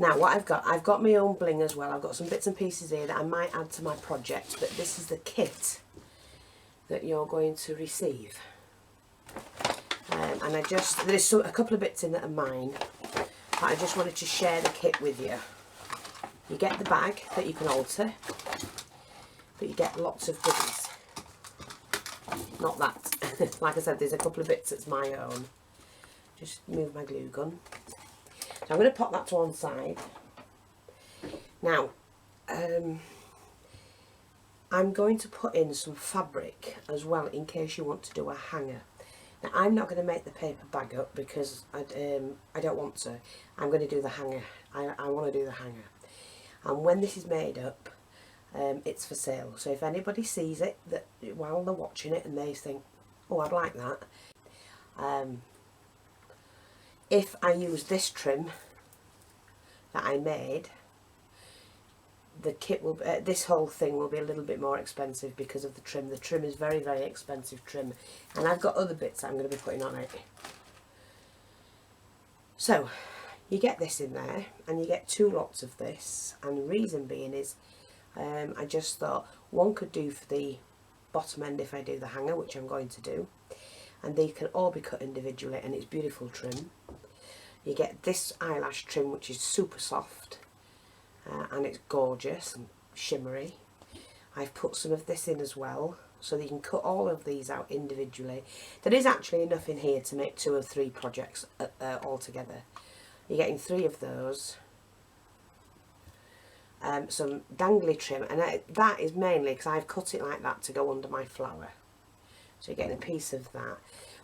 Now what I've got my own bling as well. I've got some bits and pieces here that I might add to my project, but this is the kit that you're going to receive. And there's a couple of bits in that are mine, but I just wanted to share the kit with you. You get the bag that you can alter, but you get lots of goodies. Not that. Like I said, there's a couple of bits that's my own. Just move my glue gun. So I'm going to pop that to one side. Now, I'm going to put in some fabric as well in case you want to do a hanger. Now, I'm not going to make the paper bag up because I don't want to. I'm going to do the hanger. I want to do the hanger. And when this is made up, it's for sale. So if anybody sees it while they're watching it and they think, oh, I'd like that. If I use this trim that I made, the kit will this whole thing will be a little bit more expensive because of the trim. The trim is very, very expensive trim, and I've got other bits that I'm going to be putting on it. So you get this in there, and you get 2 lots of this, and the reason being is I just thought one could do for the bottom end if I do the hanger, which I'm going to do, and they can all be cut individually, and it's beautiful trim. You get this eyelash trim, which is super soft, and it's gorgeous and shimmery. I've put some of this in as well, so that you can cut all of these out individually. There is actually enough in here to make 2 or 3 projects all together. You're getting 3 of those. Some dangly trim, and that is mainly because I've cut it like that to go under my flower. So you're getting a piece of that.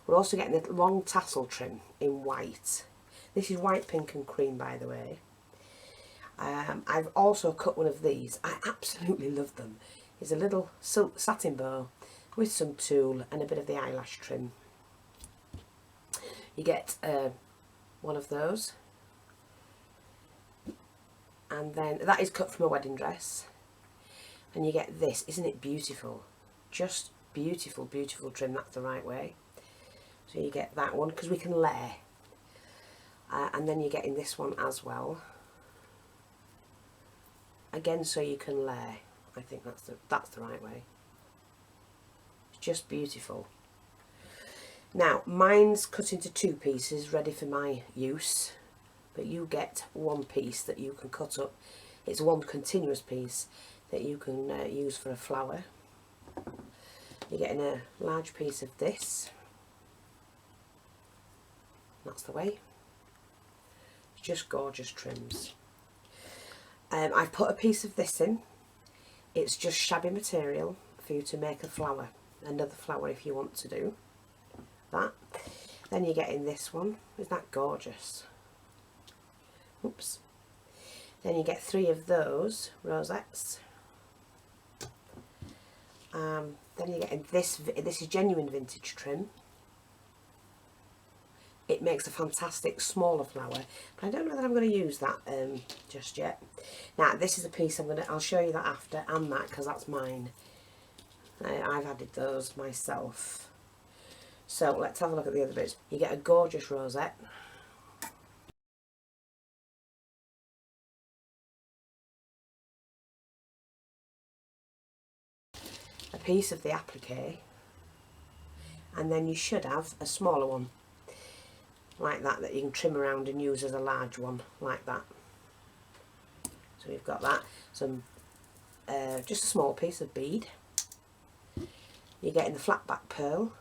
We're also getting a long tassel trim in white. This is white, pink and cream, by the way. I've also cut one of these. I absolutely love them. It's a little silk satin bow with some tulle and a bit of the eyelash trim. You get one of those, and then that is cut from a wedding dress, and you get this. Isn't it beautiful? Just beautiful, beautiful trim. That's the right way. So you get that one because we can layer, and then you're getting this one as well. Again, so you can layer. I think that's the right way. It's just beautiful. Now, mine's cut into 2 pieces, ready for my use, but you get 1 piece that you can cut up. It's 1 continuous piece that you can use for a flower. You're getting a large piece of this. That's the way. It's just gorgeous trims. I've put a piece of this in. It's just shabby material for you to make a flower, another flower if you want to do that. Then you're getting this one. Isn't that gorgeous? Oops. Then you get 3 of those rosettes. Then you're getting this. This is genuine vintage trim. It makes a fantastic smaller flower, but I don't know that I'm going to use that just yet. Now this is a piece I'll show you that after, and that because that's mine. I've added those myself. So let's have a look at the other bits. You get a gorgeous rosette. A piece of the applique, and then you should have a smaller one like that you can trim around and use as a large one like that. So we've got that. Some just a small piece of bead. You're getting the flat back pearl,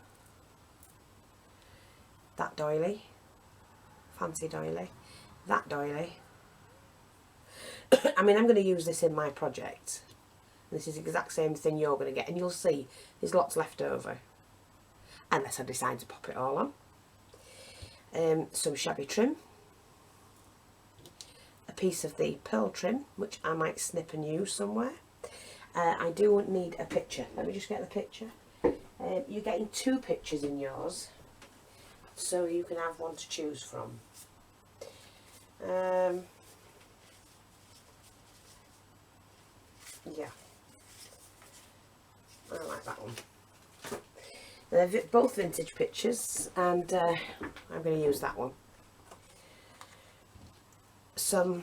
that doily, fancy doily, that doily. I mean, I'm going to use this in my project. This is the exact same thing you're going to get, and you'll see there's lots left over unless I decide to pop it all on. Some shabby trim, a piece of the pearl trim which I might snip and use somewhere. I do need a picture. Let me just get the picture. You're getting 2 pictures in yours, so you can have one to choose from. Yeah, I like that one. They're both vintage pictures, and I'm going to use that one. Some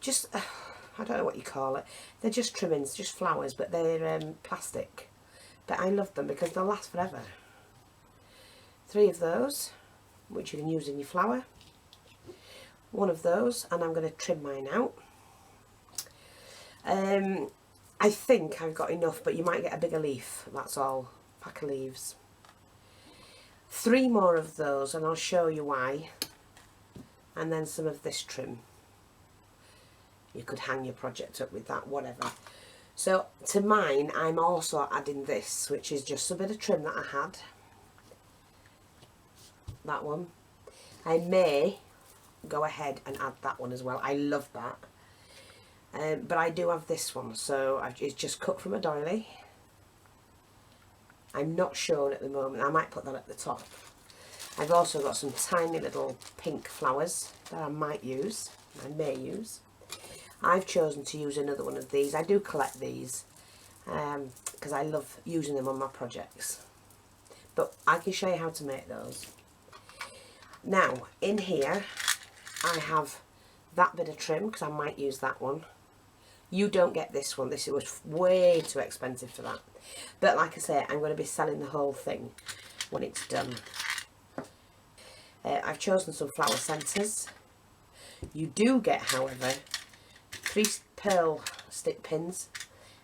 just, I don't know what you call it. They're just trimmings, just flowers, but they're plastic. But I love them because they'll last forever. 3 of those, which you can use in your flower. 1 of those, and I'm going to trim mine out. I think I've got enough, but you might get a bigger leaf, that's all. Pack of leaves. 3 more of those, and I'll show you why. And then some of this trim. You could hang your project up with that, whatever. So to mine, I'm also adding this, which is just a bit of trim that I had. That one. I may go ahead and add that one as well. I love that. But I do have this one, so it's just cut from a doily. I'm not sure at the moment. I might put that at the top. I've also got some tiny little pink flowers that I might use. I may use. I've chosen to use another one of these. I do collect these because I love using them on my projects. But I can show you how to make those. Now, in here, I have that bit of trim because I might use that one. You don't get this one. This was way too expensive for that. But like I say, I'm going to be selling the whole thing when it's done. I've chosen some flower centres. You do get, however, 3 pearl stick pins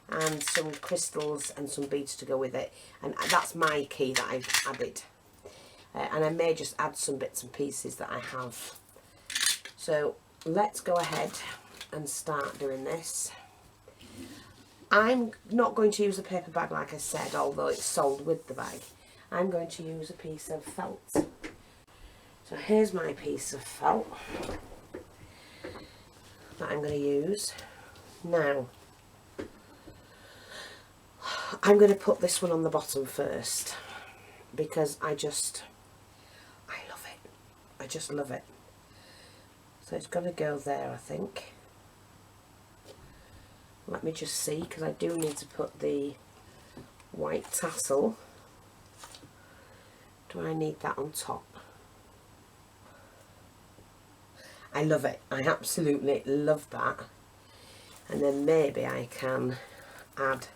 and some crystals and some beads to go with it. And that's my key that I've added. And I may just add some bits and pieces that I have. So let's go ahead and start doing this. I'm not going to use a paper bag like I said, although it's sold with the bag. I'm going to use a piece of felt. So here's my piece of felt that I'm going to use. Now, I'm going to put this one on the bottom first because I love it. I just love it. So it's going to go there, I think. Let me just see, because I do need to put the white tassel. Do I need that on top? I love it. I absolutely love that. And then maybe I can add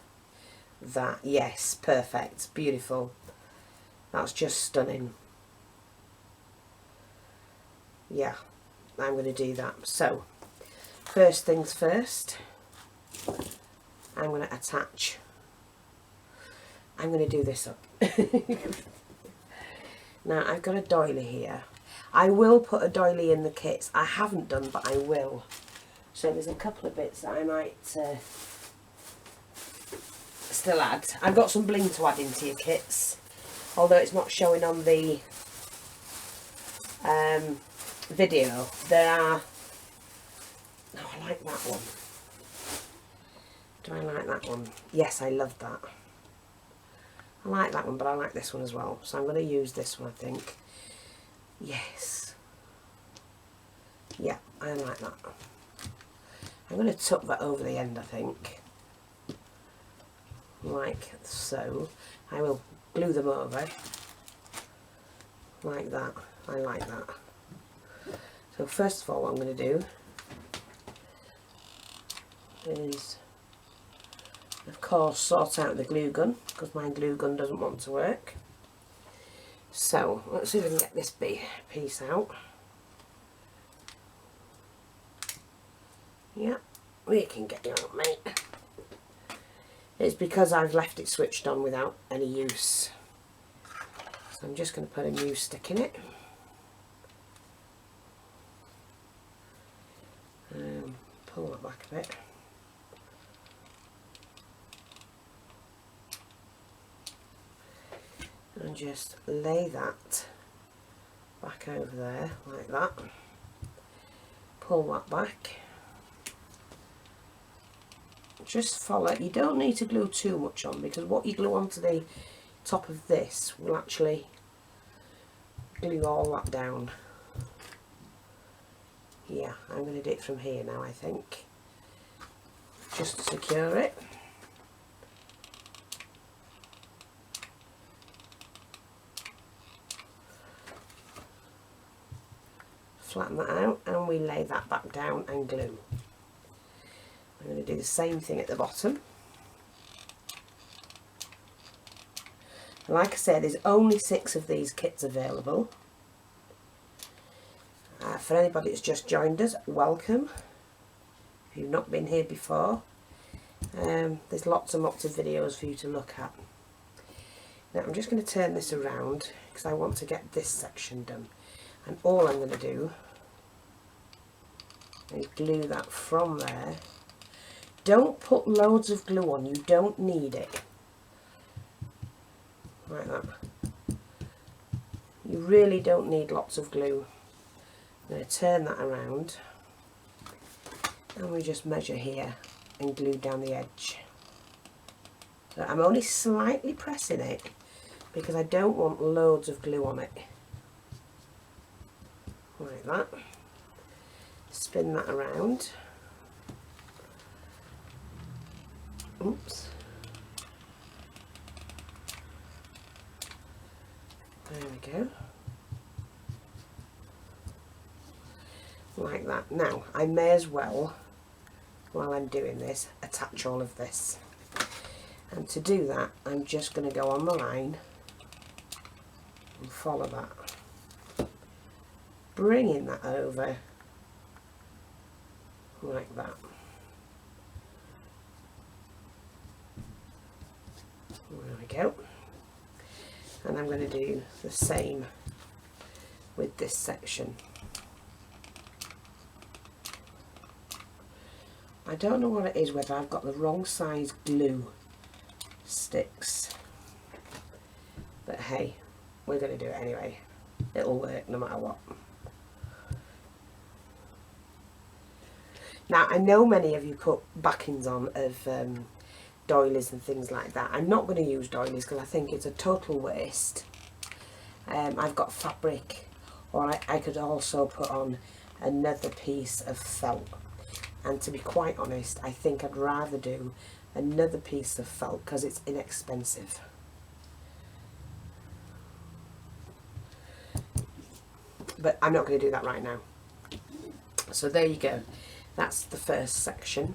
that. Yes, perfect. Beautiful. That's just stunning. Yeah, I'm going to do that. So, first things first. I'm going to attach. I'm going to do this up. Now I've got a doily here. I will put a doily in the kits. I haven't done, but I will. So there's a couple of bits that I might still add. I've got some bling to add into your kits, although it's not showing on the video. There are. Oh, I like that one. Do I like that one? Yes, I love that. I like that one, but I like this one as well. So I'm going to use this one, I think. Yes. Yeah, I like that. I'm going to tuck that over the end, I think. Like so. I will glue them over. Like that. I like that. So first of all, what I'm going to do is, of course, sort out the glue gun, because my glue gun doesn't want to work. So let's see if we can get this piece out. Yeah, we can get you out, mate. It's because I've left it switched on without any use. So I'm just going to put a new stick in it. Pull that back a bit. And just lay that back over there like that. Pull that back. Just follow. You don't need to glue too much on, because what you glue onto the top of this will actually glue all that down. Yeah, I'm going to do it from here now, I think, just to secure it. Flatten that out and we lay that back down and glue. going to do the same thing at the bottom. And like I said, there's only 6 of these kits available. For anybody that's just joined us, welcome. If you've not been here before, there's lots and lots of videos for you to look at. Now I'm just going to turn this around because I want to get this section done. And all I'm going to do is glue that from there. Don't put loads of glue on, you don't need it. Like that. You really don't need lots of glue. I'm going to turn that around and we just measure here and glue down the edge. So I'm only slightly pressing it because I don't want loads of glue on it. Like that. Spin that around. Oops. There we go. Like that. Now, I may as well, while I'm doing this, attach all of this. And to do that, I'm just going to go on the line and follow that. Bringing that over like that. There we go. And I'm going to do the same with this section. I don't know what it is, whether I've got the wrong size glue sticks, but hey, we're going to do it anyway. It'll work no matter what. Now I know many of you put backings on of doilies and things like that. I'm not going to use doilies because I think it's a total waste. I've got fabric, or I could also put on another piece of felt, and to be quite honest, I think I'd rather do another piece of felt because it's inexpensive. But I'm not going to do that right now. So there you go, that's the first section.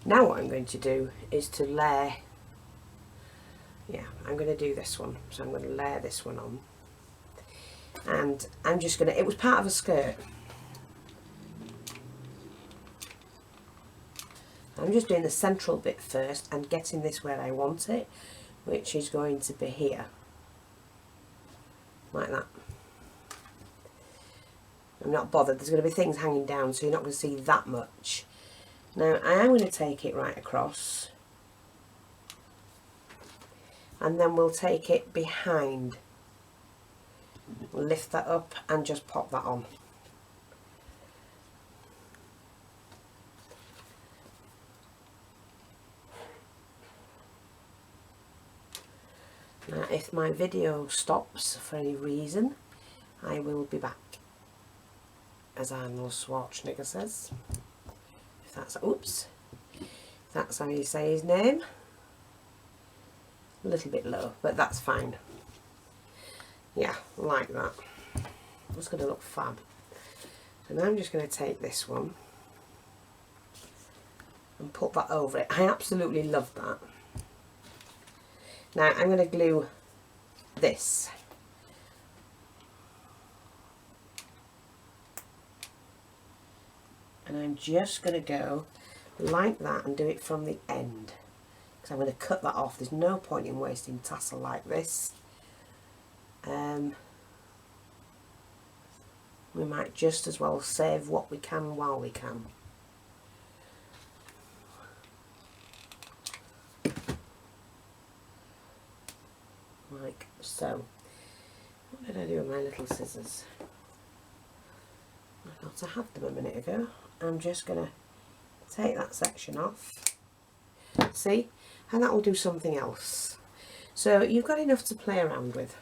Now what I'm going to do is to layer, I'm going to do this one, so I'm going to layer this one on, and I'm just going to, it was part of a skirt, I'm just doing the central bit first and getting this where I want it, which is going to be here, like that. I'm not bothered, there's going to be things hanging down, so you're not going to see that much. Now I am going to take it right across, and then we'll take it behind, lift that up and just pop that on. Now if my video stops for any reason, I will be back, as Arnold Schwarzenegger says. If that's, oops, if that's how you say his name. A little bit low, but that's fine. Yeah, like that. It's going to look fab. And I'm just going to take this one and put that over it. I absolutely love that. Now I'm going to glue this. And I'm just going to go like that and do it from the end, because I'm going to cut that off. There's no point in wasting tassel like this. We might just as well save what we can while we can. Like so. What did I do with my little scissors? I thought I had them a minute ago. I'm just going to take that section off. See? And that will do something else. So you've got enough to play around with.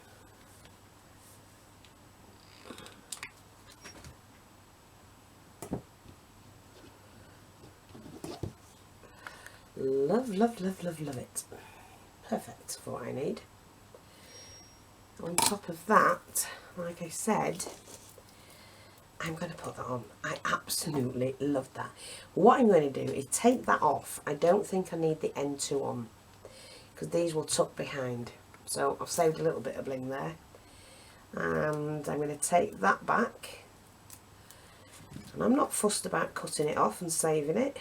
Love, love, love, love, love it. Perfect for what I need. On top of that, like I said, I'm going to put that on. I absolutely love that. What I'm going to do is take that off. I don't think I need the end two on, because these will tuck behind. So I've saved a little bit of bling there. And I'm going to take that back. And I'm not fussed about cutting it off and saving it.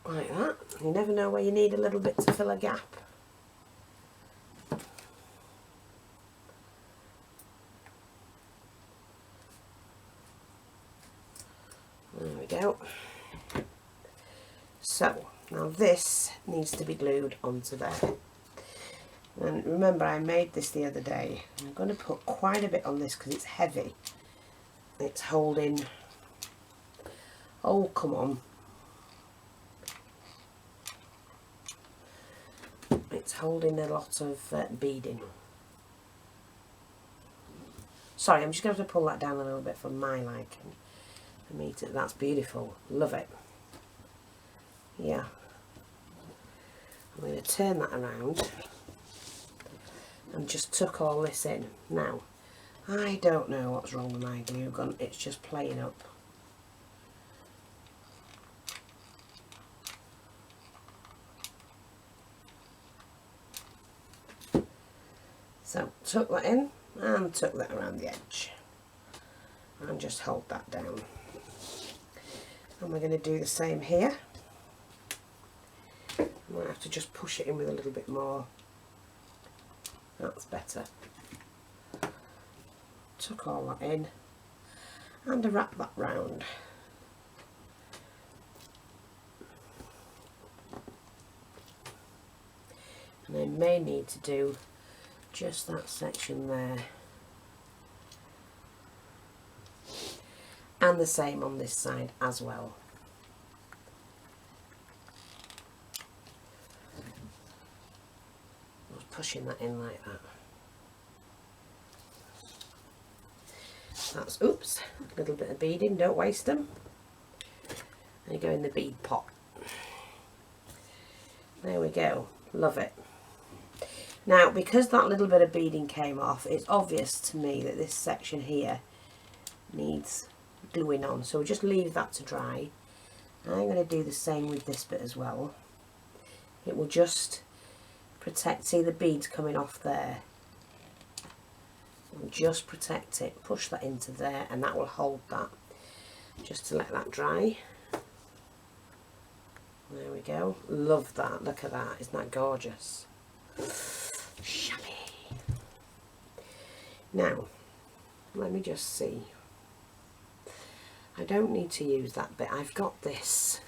Like that. You never know where you need a little bit to fill a gap. There we go. So, now this needs to be glued onto there. And remember, I made this the other day. I'm going to put quite a bit on this because it's heavy. It's holding... Oh, come on. It's holding a lot of beading. Sorry, I'm just going to have to pull that down a little bit for my liking. That's beautiful. Love it. Yeah. I'm going to turn that around and just tuck all this in. Now, I don't know what's wrong with my glue gun. It's just playing up. So, tuck that in and tuck that around the edge. And just hold that down. And we're going to do the same here. I'm going to have to just push it in with a little bit more. That's better. Tuck all that in and wrap that round. And I may need to do just that section there. And the same on this side as well. Just pushing that in like that. That's, oops, a little bit of beading, don't waste them. And you go in the bead pot. There we go, love it. Now, because that little bit of beading came off, it's obvious to me that this section here needs gluing on, so we'll just leave that to dry. I'm going to do the same with this bit as well. It will just protect, see the beads coming off there, and just protect it, push that into there, and that will hold that, just to let that dry. There we go, love that, look at that, isn't that gorgeous? Shabby. Now, let me just see. I don't need to use that bit. I've got this,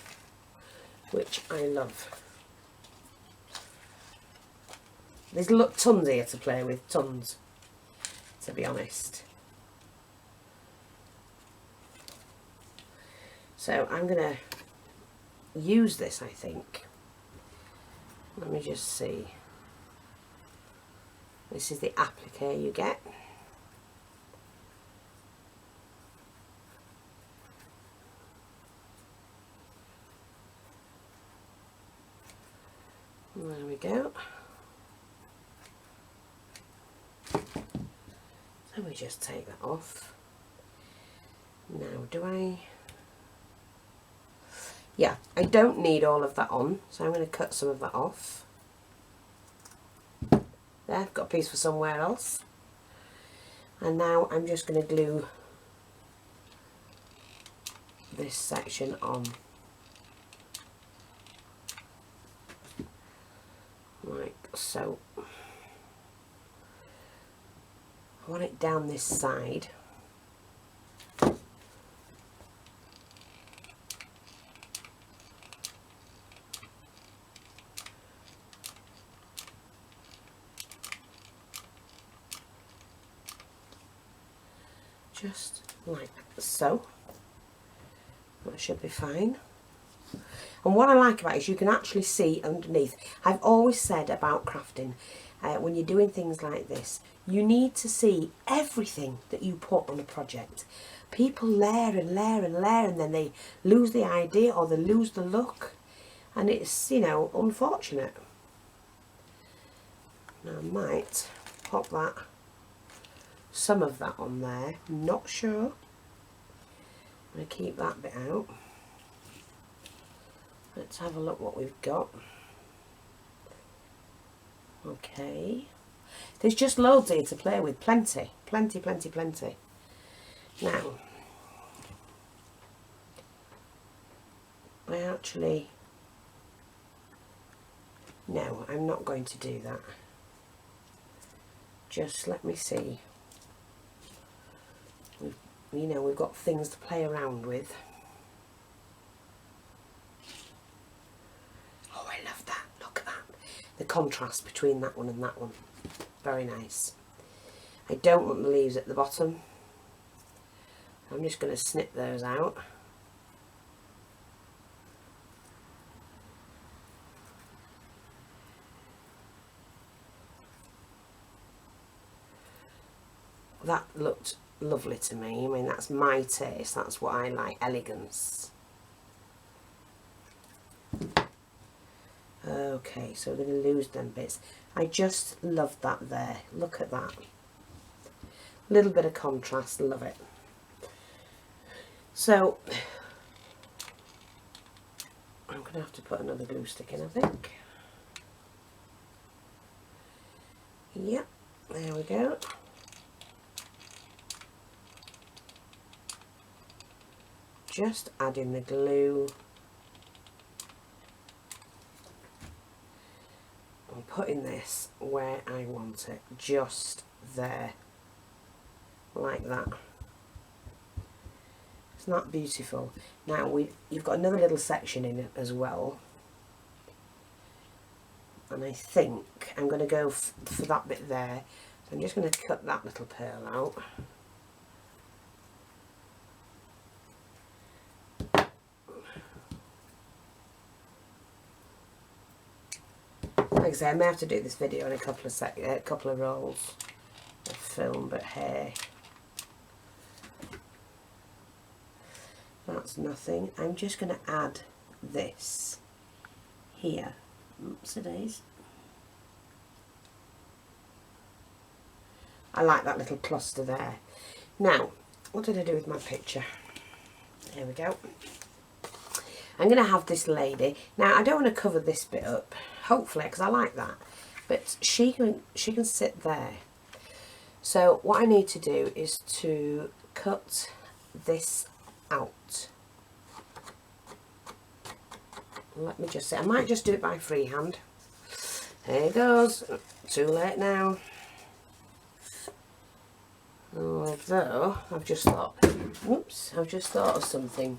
which I love. There's tons here to play with, tons, to be honest. So I'm going to use this, I think. Let me just see. This is the applique you get. There we go. So we just take that off. Now, do I... Yeah, I don't need all of that on, so I'm going to cut some of that off. There, I've got a piece for somewhere else. And now I'm just going to glue this section on. Like so. I want it down this side. Just like so. That should be fine. And what I like about it is you can actually see underneath. I've always said about crafting, when you're doing things like this, you need to see everything that you put on a project. People layer and layer and layer, and then they lose the idea or they lose the look. And it's, you know, unfortunate. Now I might pop that some of that on there, not sure. I'm going to keep that bit out. Let's have a look what we've got. Okay, there's just loads here to play with, plenty. Now, no, I'm not going to do that. Just let me see. We've got things to play around with. Oh, I love that. Look at that. The contrast between that one and that one. Very nice. I don't want the leaves at the bottom. I'm just going to snip those out. That looked lovely to me. I mean, that's my taste. That's what I like. Elegance. Okay, so we're going to lose them bits. I just love that there. Look at that. Little bit of contrast. Love it. So, I'm going to have to put another glue stick in, I think. Yep, there we go. Just adding the glue. I'm putting this where I want it, just there, like that. Isn't that beautiful? Now you've got another little section in it as well, and I think I'm going to go for that bit there. So I'm just going to cut that little pearl out. Like I say, I may have to do this video in a couple of rolls of film, but hey, that's nothing. I'm just going to add this here. Oopsie-days. I like that little cluster there. Now, what did I do with my picture? Here we go. I'm going to have this lady. Now, I don't want to cover this bit up, hopefully, because I like that. But she can sit there. So what I need to do is to cut this out. Let me just see. I might just do it by freehand. There it goes. Too late now. Although I've just thought, whoops, I've just thought of something.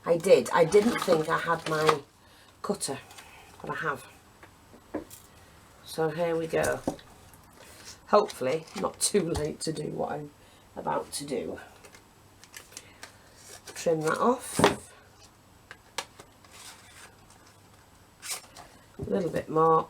I didn't think I had my cutter, but I have. So here we go. Hopefully not too late to do what I'm about to do. Trim that off. A little bit more.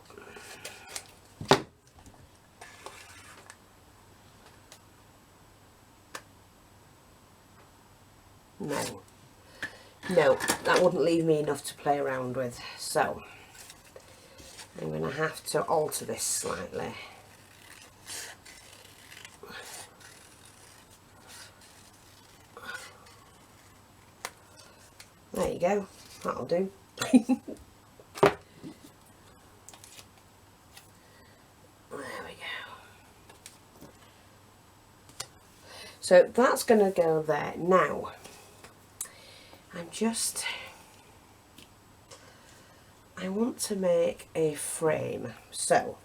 No, that wouldn't leave me enough to play around with, so I'm going to have to alter this slightly. There you go, that'll do. There we go. So that's going to go there. Now, I want to make a frame, so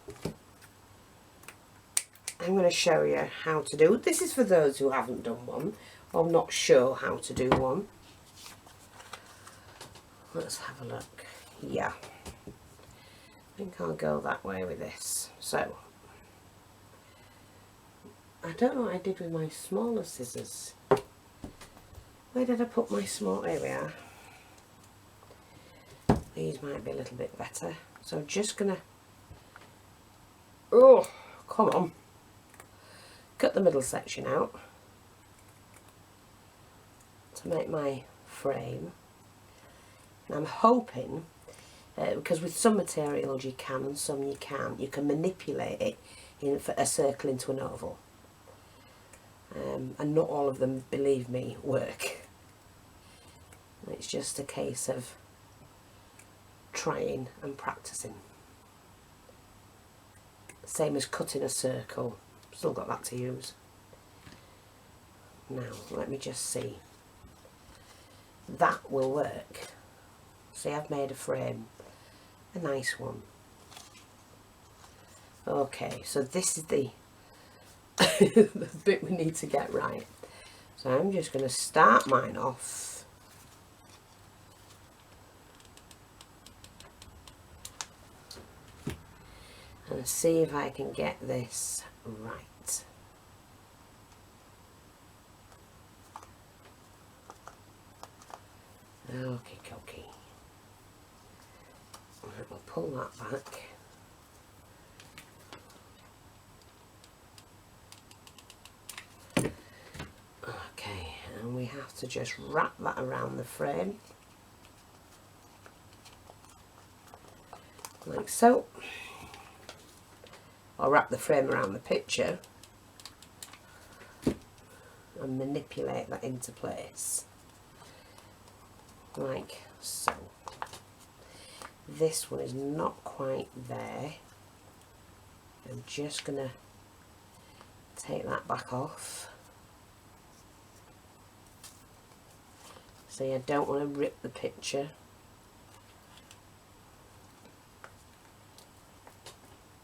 I'm going to show you how to do it. This is for those who haven't done one or not sure how to do one. Let's have a look. Yeah, I think I'll go that way with this. So I don't know what I did with my smaller scissors. Where did I put my small? Here we are. These might be a little bit better. So I'm just gonna, oh, come on, cut the middle section out to make my frame. And I'm hoping, because with some materials you can and some you can't, you can manipulate it for a circle into an oval. and not all of them, believe me, work. It's just a case of trying and practicing. Same as cutting a circle, still got that to use. Now let me just see. That will work. See, I've made a frame, a nice one. Okay, so this is the the bit we need to get right. So I'm just going to start mine off and see if I can get this right. Okay, okay. We'll pull that back. Okay, and we have to just wrap that around the frame, like so. Or wrap the frame around the picture and manipulate that into place, like so. This one is not quite there. I'm just going to take that back off. See, I don't want to rip the picture.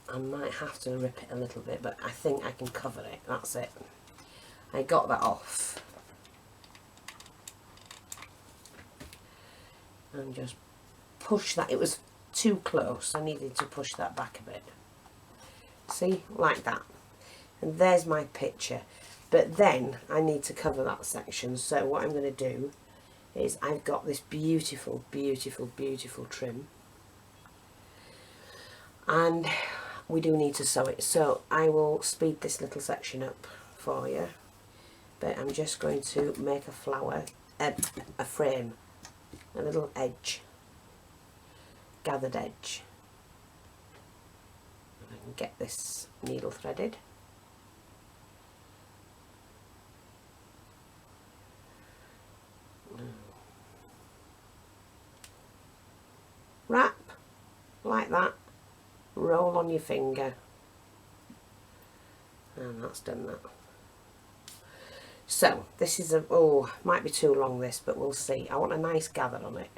I might have to rip it a little bit, but I think I can cover it. That's it. I got that off. And just push that. It was too close. I needed to push that back a bit. See, like that. And there's my picture. But then I need to cover that section. So what I'm going to do is I've got this beautiful, beautiful, beautiful trim. And we do need to sew it. So I will speed this little section up for you. But I'm just going to make a flower, a frame, a little edge, gathered edge. I can get this needle threaded. Wrap like that, roll on your finger, and that's done that. So this is might be too long this, but we'll see. I want a nice gather on it.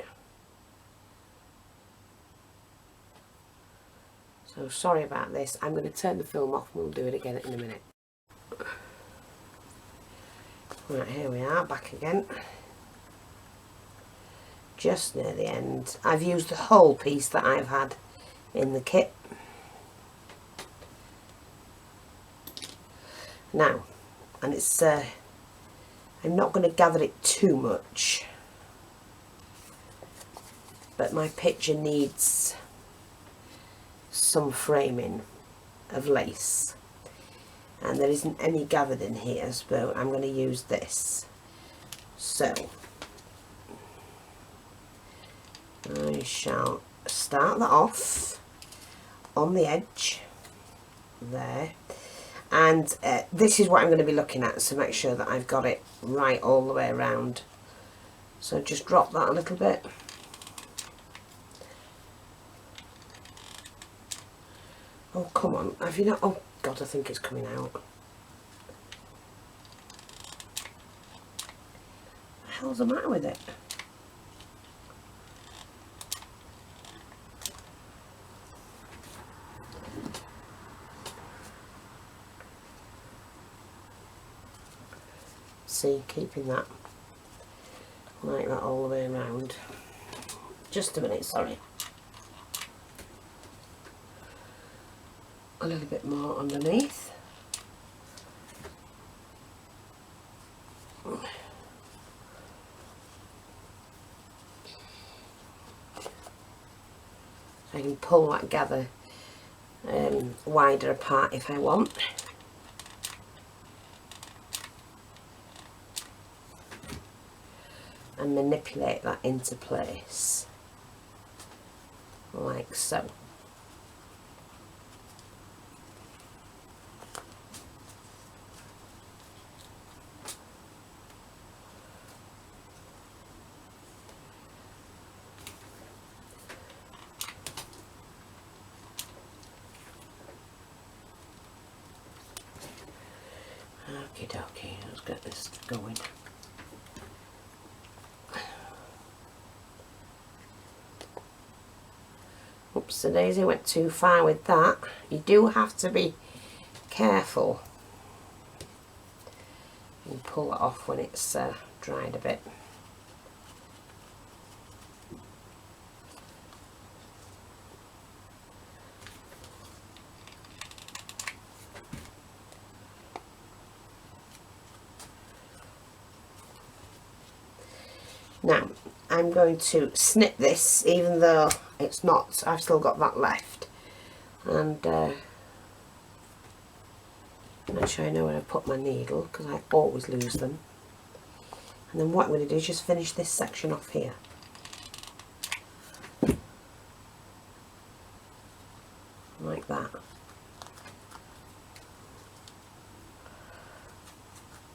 So sorry about this. I'm going to turn the film off and we'll do it again in a minute. Right, here we are, back again. Just near the end. I've used the whole piece that I've had in the kit. Now, and it's I'm not going to gather it too much, but my picture needs some framing of lace, and there isn't any gathered in here, so I'm going to use this. So I shall start that off on the edge there, and this is what I'm going to be looking at, so make sure that I've got it right all the way around. So just drop that a little bit. Oh, come on, have you not? Oh God, I think it's coming out. What the hell's the matter with it? See, keeping that like that all the way around. Just a minute, sorry. A little bit more underneath. I can pull that gather wider apart if I want. And manipulate that into place like so. Okie dokie, let's get this going. Oops, the daisy went too far with that. You do have to be careful and pull it off when it's dried a bit. Now I'm going to snip this, even though it's not, I've still got that left, and make sure I know where I put my needle, because I always lose them. And then what I'm going to do is just finish this section off here. Like that.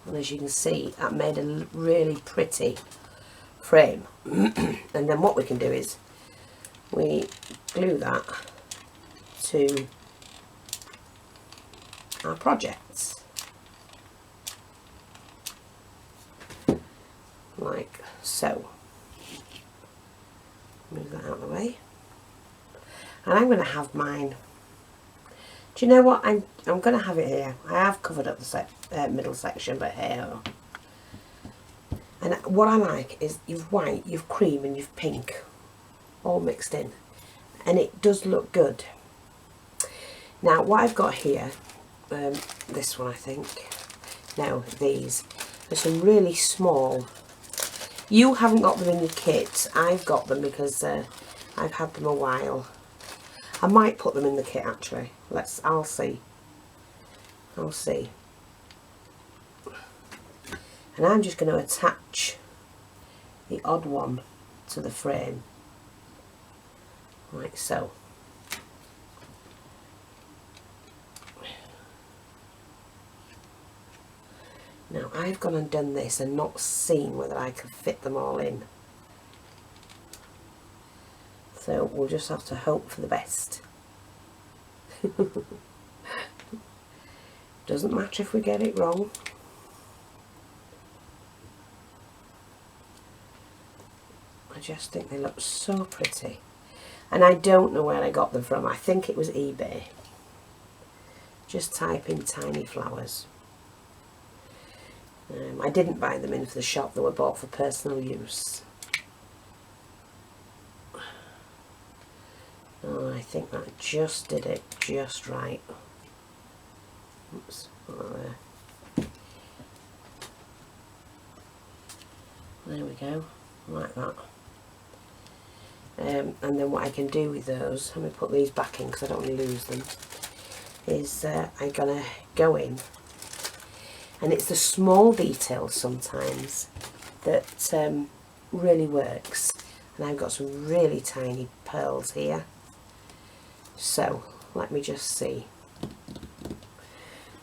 And as you can see, that made a really pretty frame. And then what we can do is we glue that to our projects, like so. Move that out of the way, and I'm going to have mine. Do you know what? I'm going to have it here. I have covered up the middle section, but here. And what I like is you've white, you've cream, and you've pink, all mixed in, and it does look good. Now what I've got here, this one I think, no, these are some really small. You haven't got them in your kit. I've got them because I've had them a while. I might put them in the kit actually. I'll see. I'll see. And I'm just going to attach the odd one to the frame, like so. Now I've gone and done this and not seen whether I can fit them all in. So we'll just have to hope for the best. Doesn't matter if we get it wrong. I just think they look so pretty. And I don't know where I got them from. I think it was eBay. Just type in tiny flowers. I didn't buy them in for the shop, they were bought for personal use. Oh, I think that just did it just right. Oops, there we go, like that. And then what I can do with those, let me put these back in because I don't want to lose them, is I'm going to go in. And it's the small details sometimes that really works. And I've got some really tiny pearls here. So let me just see.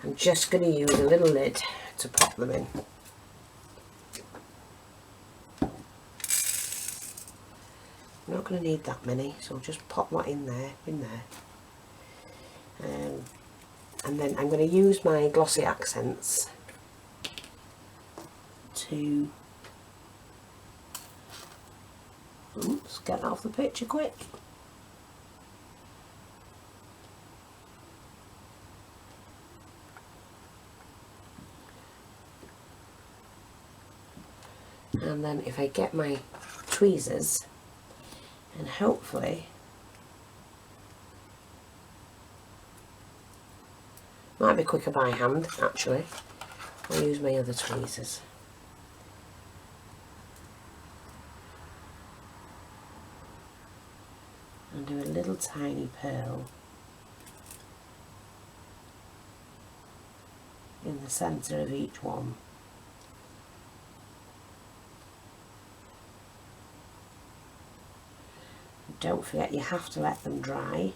I'm just going to use a little lid to pop them in. I'm not going to need that many, so I'll just pop that in there. And then I'm going to use my glossy accents to, oops, get off the picture quick. And then if I get my tweezers, and hopefully, might be quicker by hand actually, I'll use my other tweezers. And do a little tiny pearl in the centre of each one. And don't forget, you have to let them dry.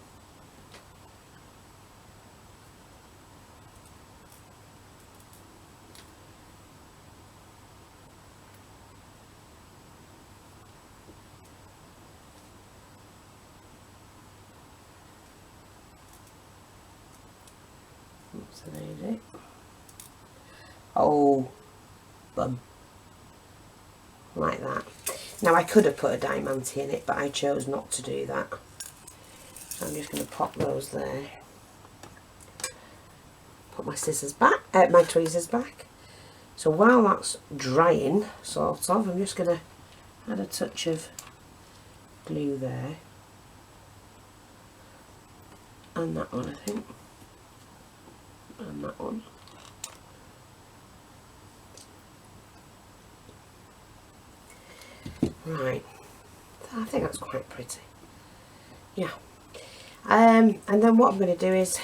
So there you go. Oh, bum. Like that. Now I could have put a diamante in it, but I chose not to do that. So I'm just going to pop those there. Put my scissors back, my tweezers back. So while that's drying, sort of, I'm just going to add a touch of glue there. And that one, I think. And that one. Right. I think that's quite pretty. Yeah. And then what I'm going to do is,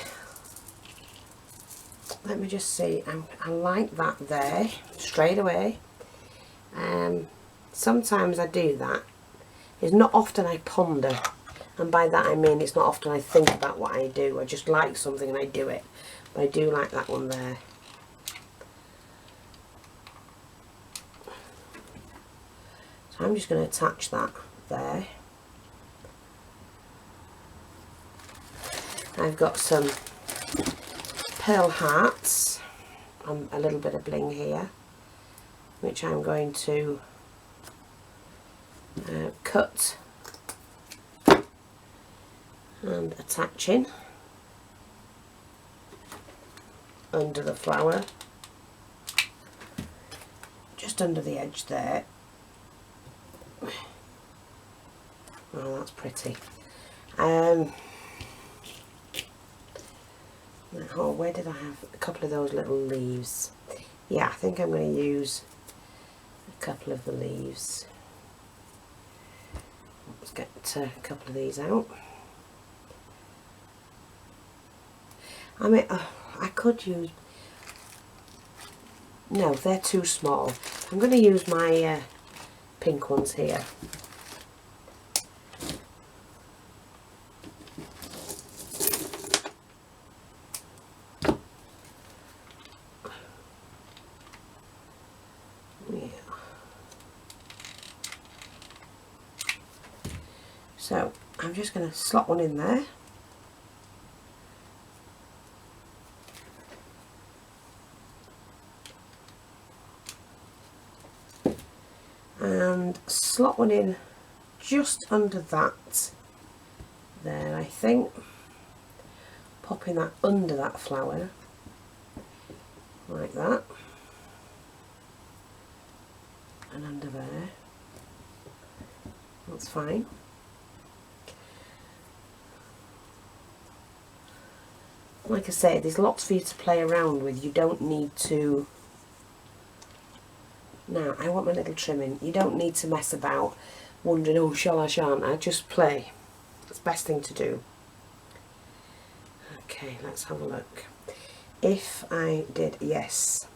let me just see, I like that there, straight away. Sometimes I do that. It's not often I ponder. And by that I mean it's not often I think about what I do. I just like something and I do it. But I do like that one there. So I'm just going to attach that there. I've got some pearl hearts and a little bit of bling here, which I'm going to cut and attach in under the flower, just under the edge there. Oh, that's pretty. Oh, where did I have a couple of those little leaves? Yeah, I think I'm going to use a couple of the leaves. Let's get a couple of these out. I mean, I could use... No, they're too small. I'm going to use my pink ones here. So I'm just going to slot one in there. And slot one in just under that there, I think. Popping that under that flower like that, and under there. That's fine. Like I say, there's lots for you to play around with. You don't need to... Now, I want my little trimming. You don't need to mess about wondering, oh, shall I, shan't I? Just play. It's the best thing to do. Okay, let's have a look. If I did, yes.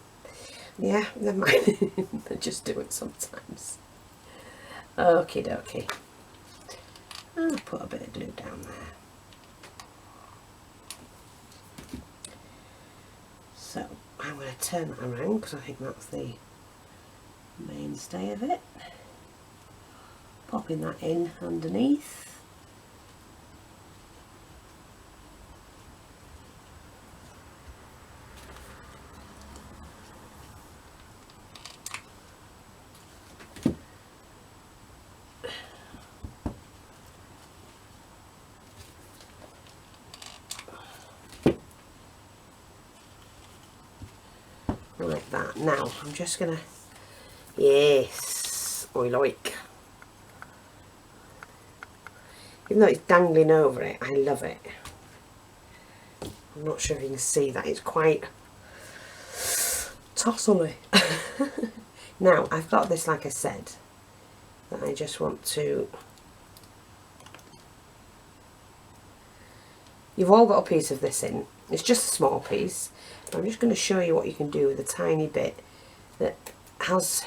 Yeah, never mind. I just do it sometimes. Okie dokie. I'll put a bit of glue down there. So I'm going to turn that around because I think that's the mainstay of it. Popping that in underneath. Like that. Now I'm just gonna, yes, I like. Even though it's dangling over it, I love it. I'm not sure if you can see that, it's quite tossily. Now I've got this, like I said, that I just want to... You've all got a piece of this in. It's just a small piece. I'm just going to show you what you can do with a tiny bit that has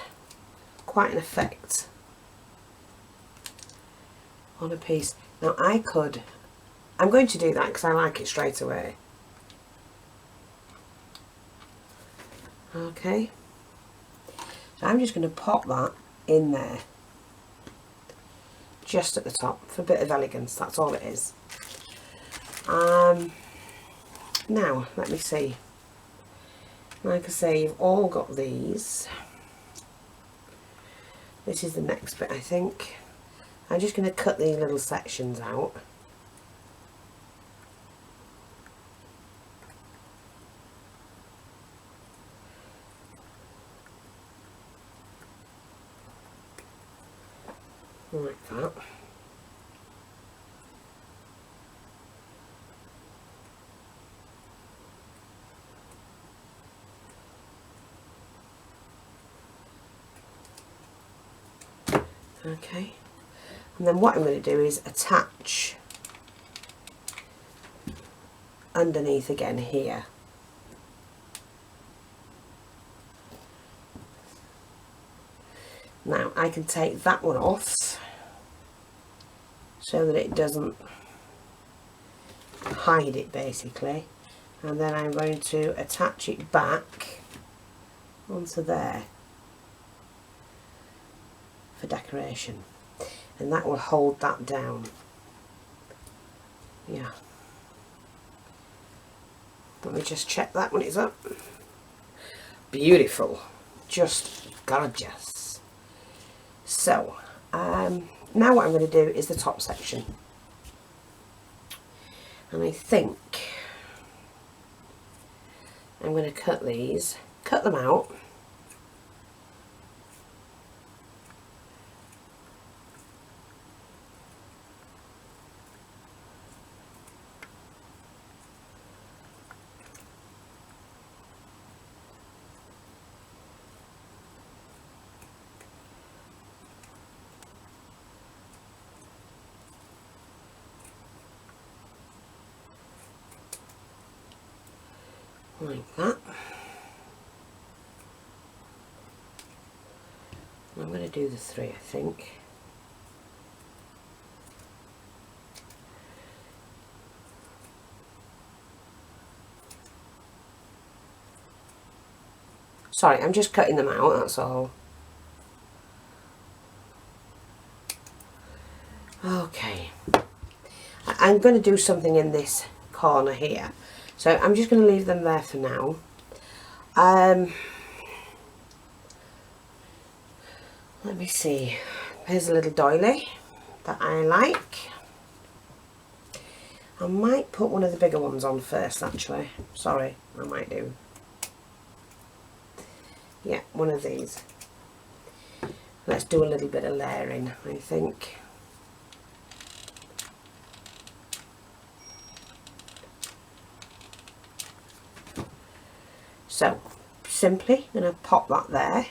quite an effect on a piece. Now I'm going to do that because I like it straight away. Okay, so I'm just going to pop that in there, just at the top, for a bit of elegance, that's all it is. Now, let me see. Like I say, you've all got these. This is the next bit, I think. I'm just going to cut these little sections out. Like that. Okay, and then what I'm going to do is attach underneath again here. Now I can take that one off so that it doesn't hide it basically, and then I'm going to attach it back onto there for decoration, and that will hold that down. Yeah, let me just check that when it's up. Beautiful, just gorgeous. So now what I'm going to do is the top section, and I think I'm going to cut them out. Like that. I'm going to do the 3, I think. Sorry, I'm just cutting them out, that's all. Okay. I'm going to do something in this corner here. So I'm just going to leave them there for now. Let me see. Here's a little doily that I like. I might put one of the bigger ones on first, actually. Sorry, I might do. Yeah, one of these. Let's do a little bit of layering, I think. So, simply going to pop that there.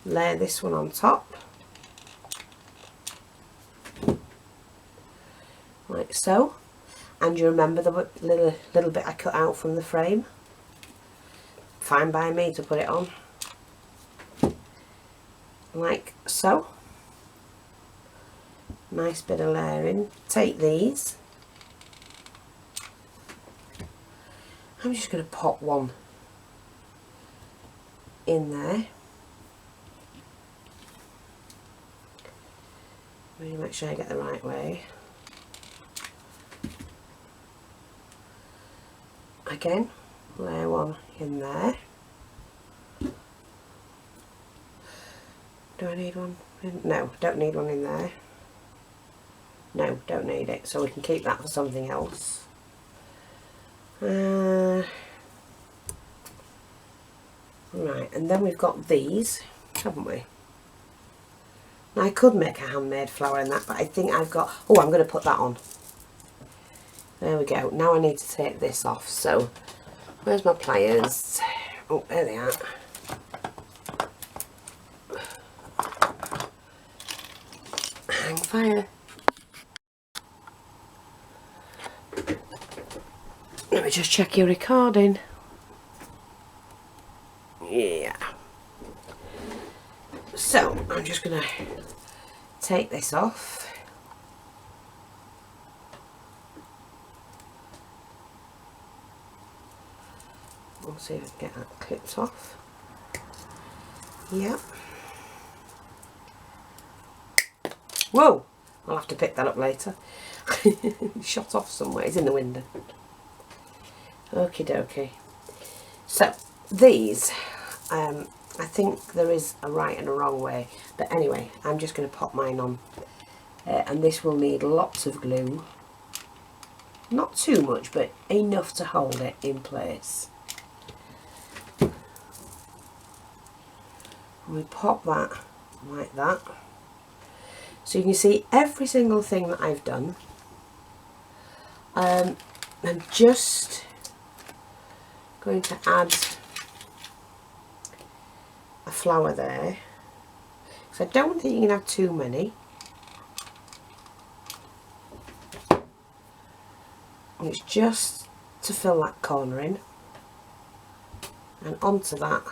Layer this one on top. Like so. And you remember the little bit I cut out from the frame? Fine by me to put it on. Like so. Nice bit of layering. Take these. I'm just going to pop one in there. Really make sure I get the right way. Again, layer one in there. Do I need one? No, don't need one in there. No, don't need it. So we can keep that for something else. Right, and then we've got these, haven't we? Now I could make a handmade flower in that, but I think I've got... Oh, I'm going to put that on. There we go. Now I need to take this off. So, where's my pliers? Oh, there they are. Hang fire. Let me just check your recording. Yeah. So, I'm just going to take this off. We'll see if I can get that clipped off. Yep. Whoa! I'll have to pick that up later. Shot off somewhere. It's in the window. Okie dokie. So these, I think there is a right and a wrong way, but anyway, I'm just going to pop mine on, and this will need lots of glue, not too much but enough to hold it in place. And we pop that like that, so you can see every single thing that I've done. I'm just going to add a flower there, so I don't think you can have too many. And it's just to fill that corner in, and onto that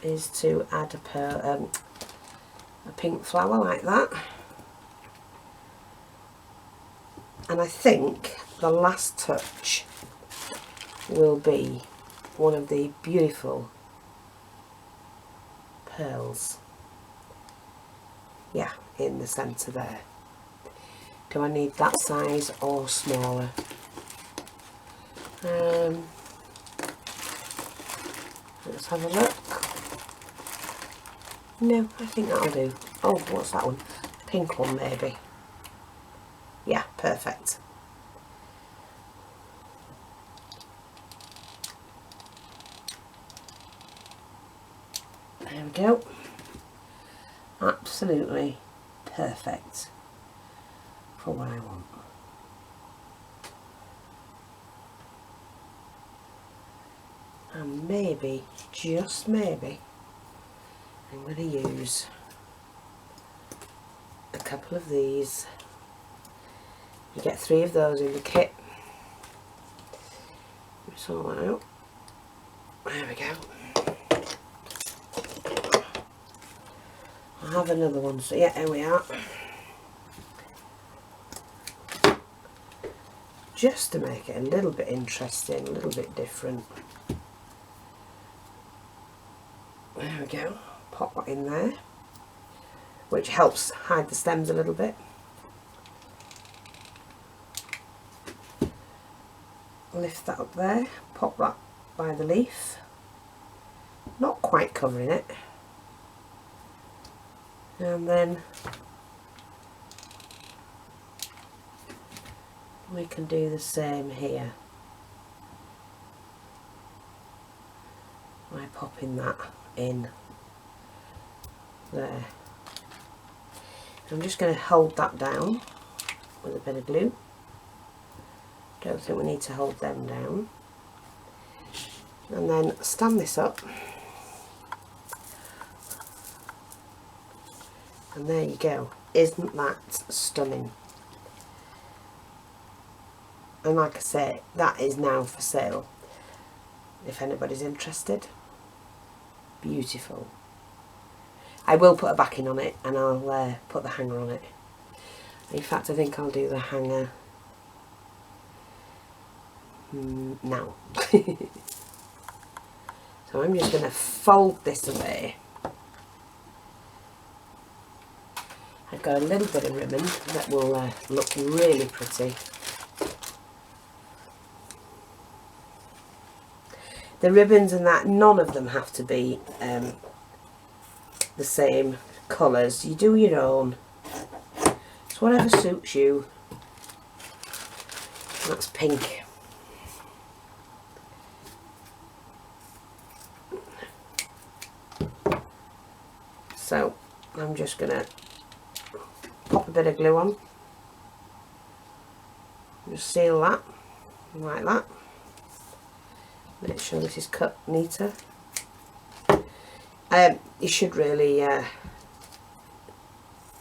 is to add a pink flower like that. And I think the last touch will be one of the beautiful pearls, yeah, in the centre there. Do I need that size or smaller? Let's have a look. No, I think that'll do. Oh, what's that one? Pink one maybe. Yeah, perfect. There we go. Absolutely perfect for what I want. And maybe, just maybe, I'm going to use a couple of these. You get 3 of those in the kit. Sort that out. There we go. I'll have another one. So yeah, here we are. Just to make it a little bit interesting, a little bit different. There we go. Pop that in there, which helps hide the stems a little bit. Lift that up there, pop that by the leaf, not quite covering it, and then we can do the same here by popping that in there. I'm just going to hold that down with a bit of glue. Don't think we need to hold them down. And then stand this up. And there you go. Isn't that stunning? And like I say, that is now for sale, if anybody's interested. Beautiful. I will put a backing on it, and I'll put the hanger on it. In fact, I think I'll do the hanger now. So I'm just going to fold this away. I've got a little bit of ribbon that will look really pretty. The ribbons and that, none of them have to be the same colours. You do your own. It's whatever suits you. That's pink. So I'm just going to pop a bit of glue on. Just seal that like that. Make sure this is cut neater. You should really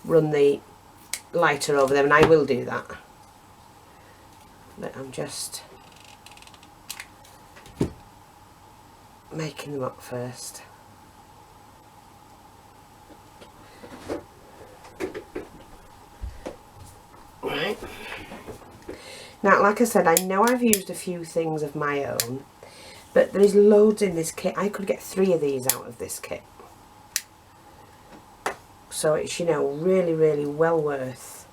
run the lighter over them, and I will do that. But I'm just making them up first. Right. Now, like I said, I know I've used a few things of my own, but there is loads in this kit. I could get 3 of these out of this kit. So it's, you know, really, really well worth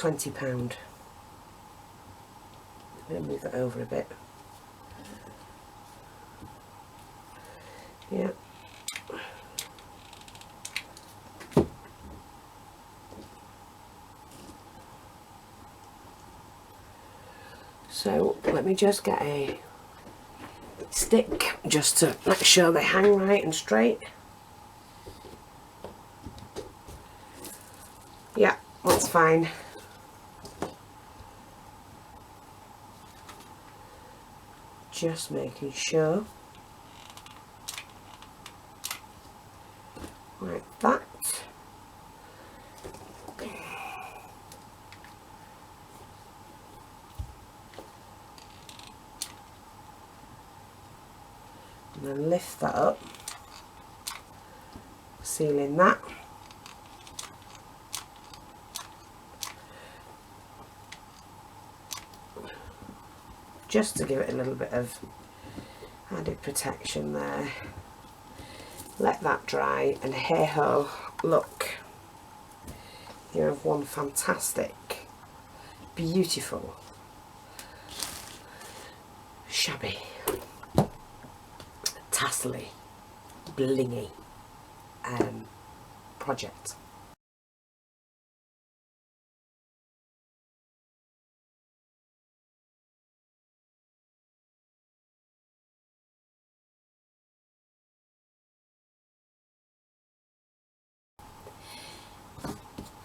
£20. I'm going to move that over a bit. Yeah. So let me just get a stick just to make sure they hang right and straight. Yeah, that's fine. Just making sure. Like that. And then lift that up, sealing that. Just to give it a little bit of added protection there. Let that dry, and hey ho, look, you have one fantastic, beautiful, shabby, tassely, blingy project.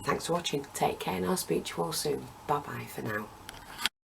Thanks for watching, take care, and I'll speak to you all soon. Bye bye for now.